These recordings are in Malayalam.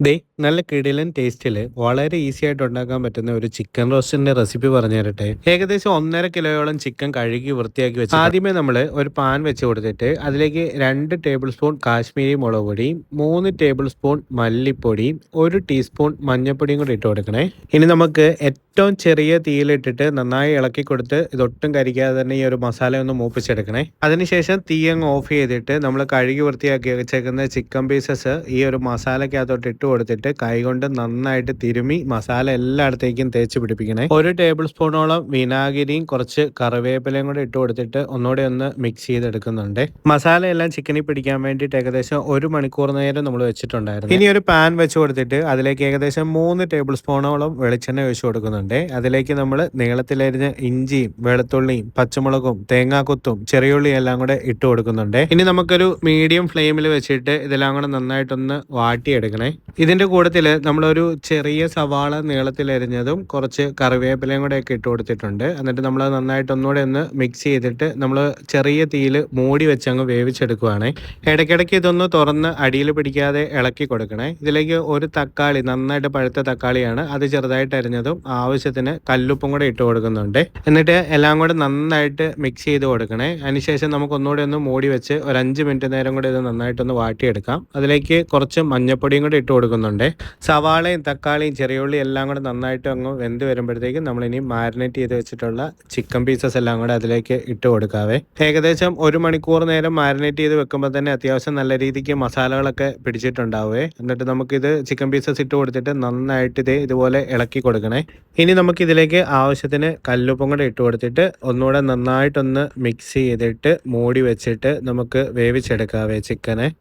ദേ നല്ല കിടിലൻ ടേസ്റ്റിൽ വളരെ ഈസി ആയിട്ട് ഉണ്ടാക്കാൻ പറ്റുന്ന ഒരു ചിക്കൻ റോസ്റ്റിന്റെ റെസിപ്പി പറഞ്ഞു തരട്ടെ. ഏകദേശം 1.5 കിലോയോളം ചിക്കൻ കഴുകി വൃത്തിയാക്കി വെച്ച് ആദ്യമേ നമ്മൾ ഒരു പാൻ വെച്ച് കൊടുത്തിട്ട് അതിലേക്ക് 2 ടേബിൾ സ്പൂൺ കാശ്മീരി മുളക് പൊടിയും 3 ടേബിൾ സ്പൂൺ മല്ലിപ്പൊടിയും 1 ടീസ്പൂൺ മഞ്ഞൾപ്പൊടിയും കൂടി ഇട്ട് കൊടുക്കണേ. ഇനി നമുക്ക് ഏറ്റവും ചെറിയ തീയിലിട്ടിട്ട് നന്നായി ഇളക്കി കൊടുത്ത് ഇതൊട്ടും കരിക്കാതെ തന്നെ ഈ ഒരു മസാല ഒന്ന് മൂപ്പിച്ചെടുക്കണേ. അതിനുശേഷം തീ അങ്ങ് ഓഫ് ചെയ്തിട്ട് നമ്മൾ കഴുകി വൃത്തിയാക്കി വെച്ചേക്കുന്ന ചിക്കൻ പീസസ് ഈ ഒരു മസാലക്കകത്തോട്ട് ഇട്ട് കൊടുത്തിട്ട് കൈകൊണ്ട് നന്നായിട്ട് തിരുമി മസാല എല്ലായിടത്തേക്കും തേച്ച് പിടിപ്പിക്കണേ. 1 ടേബിൾ സ്പൂണോളം വിനാഗിരിയും കുറച്ച് കറിവേപ്പിലയും കൂടെ ഇട്ട് കൊടുത്തിട്ട് ഒന്നുകൂടെ ഒന്ന് മിക്സ് ചെയ്തെടുക്കുന്നുണ്ട്. മസാല എല്ലാം ചിക്കനിൽ പിടിക്കാൻ വേണ്ടിയിട്ട് ഏകദേശം 1 മണിക്കൂർ നേരം നമ്മൾ വെച്ചിട്ടുണ്ടായിരുന്നു. ഇനി ഒരു പാൻ വെച്ച് കൊടുത്തിട്ട് അതിലേക്ക് ഏകദേശം 3 ടേബിൾ സ്പൂണോളം വെളിച്ചെണ്ണ ഒഴിച്ചു കൊടുക്കുന്നുണ്ട്. അതിലേക്ക് നമ്മൾ നീളത്തിലരിഞ്ഞ ഇഞ്ചിയും വെളുത്തുള്ളിയും പച്ചമുളകും തേങ്ങാക്കൊത്തും ചെറിയുള്ളിയും എല്ലാം കൂടെ ഇട്ട് കൊടുക്കുന്നുണ്ട്. ഇനി നമുക്കൊരു മീഡിയം ഫ്ലെയിമിൽ വെച്ചിട്ട് ഇതെല്ലാം കൂടെ നന്നായിട്ടൊന്ന് വാട്ടിയെടുക്കണേ. ഇതിന്റെ കൂട്ടത്തിൽ നമ്മളൊരു ചെറിയ സവാള നീളത്തിലരിഞ്ഞതും കുറച്ച് കറിവേപ്പിലയും കൂടെ ഒക്കെ ഇട്ട് കൊടുത്തിട്ടുണ്ട്. എന്നിട്ട് നമ്മൾ നന്നായിട്ട് ഒന്നുകൂടെ ഒന്ന് മിക്സ് ചെയ്തിട്ട് നമ്മൾ ചെറിയ തീയിൽ മൂടി വെച്ച് അങ്ങ് വേവിച്ചെടുക്കുവാണ്. ഇടയ്ക്കിടയ്ക്ക് ഇതൊന്ന് തുറന്ന് അടിയിൽ പിടിക്കാതെ ഇളക്കി കൊടുക്കണേ. ഇതിലേക്ക് ഒരു തക്കാളി, നന്നായിട്ട് പഴുത്ത തക്കാളിയാണ്, അത് ചെറുതായിട്ട് അരിഞ്ഞതും ആവശ്യത്തിന് കല്ലുപ്പും കൂടെ ഇട്ട് കൊടുക്കുന്നുണ്ട്. എന്നിട്ട് എല്ലാം കൂടെ നന്നായിട്ട് മിക്സ് ചെയ്ത് കൊടുക്കണേ. അതിനുശേഷം നമുക്ക് ഒന്നുകൂടെ ഒന്ന് മൂടി വെച്ച് ഒരു 5 മിനിറ്റ് നേരം കൂടെ ഇത് നന്നായിട്ടൊന്ന് വാട്ടിയെടുക്കാം. അതിലേക്ക് കുറച്ച് മഞ്ഞപ്പൊടിയും കൂടെ ഇട്ട് കൊടുക്കുന്നുണ്ട്. സവാളയും തക്കാളിയും ചെറിയുള്ളി എല്ലാം കൂടെ നന്നായിട്ട് അങ്ങ് വെന്ത് വരുമ്പോഴത്തേക്കും നമ്മളിനി മാരിനേറ്റ് ചെയ്ത് വെച്ചിട്ടുള്ള ചിക്കൻ പീസസ് എല്ലാം കൂടെ അതിലേക്ക് ഇട്ട് കൊടുക്കാവേ. ഏകദേശം 1 മണിക്കൂർ നേരം മാരിനേറ്റ് ചെയ്ത് വെക്കുമ്പോൾ തന്നെ അത്യാവശ്യം നല്ല രീതിക്ക് മസാലകളൊക്കെ പിടിച്ചിട്ടുണ്ടാവേ. എന്നിട്ട് നമുക്കിത് ചിക്കൻ പീസസ് ഇട്ട് കൊടുത്തിട്ട് നന്നായിട്ട് ഇതുപോലെ ഇളക്കി കൊടുക്കണേ. ഇനി നമുക്കിതിലേക്ക് ആവശ്യത്തിന് കല്ലുപ്പും കൂടെ ഇട്ട് കൊടുത്തിട്ട് ഒന്നുകൂടെ നന്നായിട്ടൊന്ന് മിക്സ് ചെയ്തിട്ട് മൂടി വെച്ചിട്ട് നമുക്ക് വേവിച്ചെടുക്കാവേ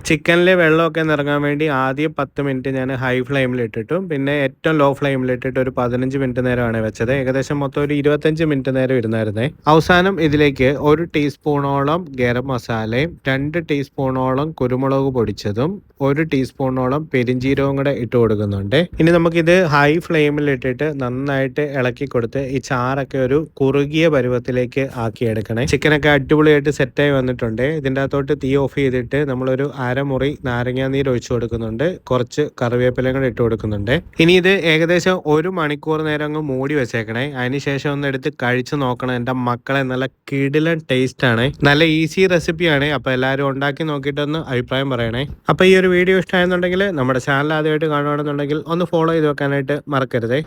ചിക്കനിലെ വെള്ളമൊക്കെ നിറങ്ങാൻ വേണ്ടി ആദ്യം 10 മിനിറ്റ് ഞാൻ ഹൈ ഫ്ലെയിമിൽ ഇട്ടിട്ടും പിന്നെ ഏറ്റവും ലോ ഫ്ലെയിമിൽ ഇട്ടിട്ട് ഒരു 15 മിനിറ്റ് നേരമാണ് വെച്ചത്. ഏകദേശം മൊത്തം ഒരു 25 മിനിറ്റ് നേരം ഇരുന്നായിരുന്നേ. അവസാനം ഇതിലേക്ക് 1 ടീസ്പൂണോളം ഗരം മസാലയും 2 ടീസ്പൂണോളം കുരുമുളക് പൊടിച്ചതും 1 ടീസ്പൂണോളം പെരിഞ്ചീരവും കൂടെ ഇട്ട് കൊടുക്കുന്നുണ്ട്. ഇനി നമുക്കിത് ഹൈ ഫ്ലെയിമിൽ ഇട്ടിട്ട് നന്നായിട്ട് ഇളക്കി കൊടുത്ത് ഈ ചാറൊക്കെ ഒരു കുറുകിയ പരുവത്തിലേക്ക് ആക്കിയെടുക്കണേ. ചിക്കനൊക്കെ അടിപൊളിയായിട്ട് സെറ്റായി വന്നിട്ടുണ്ട്. ഇതിൻ്റെ അകത്തോട്ട് തീ ഓഫ് ചെയ്തിട്ട് നമ്മളൊരു അരമുറി നാരങ്ങാനീര് ഒഴിച്ചു കൊടുക്കുന്നുണ്ട്. കുറച്ച് കറിവേപ്പിലയും കൂടെ ഇട്ട് കൊടുക്കുന്നുണ്ട്. ഇനി ഇത് ഏകദേശം 1 മണിക്കൂർ നേരം അങ്ങ് മൂടി വെച്ചേക്കണേ. അതിനുശേഷം ഒന്ന് എടുത്ത് കഴിച്ചു നോക്കണം. എൻ്റെ മക്കളെ, നല്ല കിടിലൻ ടേസ്റ്റ് ആണ്, നല്ല ഈസി റെസിപ്പിയാണ്. അപ്പോൾ എല്ലാവരും ഉണ്ടാക്കി നോക്കിയിട്ടൊന്ന് അഭിപ്രായം പറയണേ. അപ്പോൾ ഈ ഒരു വീഡിയോ ഇഷ്ടമായെന്നുണ്ടെങ്കിൽ നമ്മുടെ ചാനൽ ആദ്യമായിട്ട് കാണുകയാണെന്നുണ്ടെങ്കിൽ ഒന്ന് ഫോളോ ചെയ്ത് വെക്കാനായിട്ട് മറക്കരുതേ.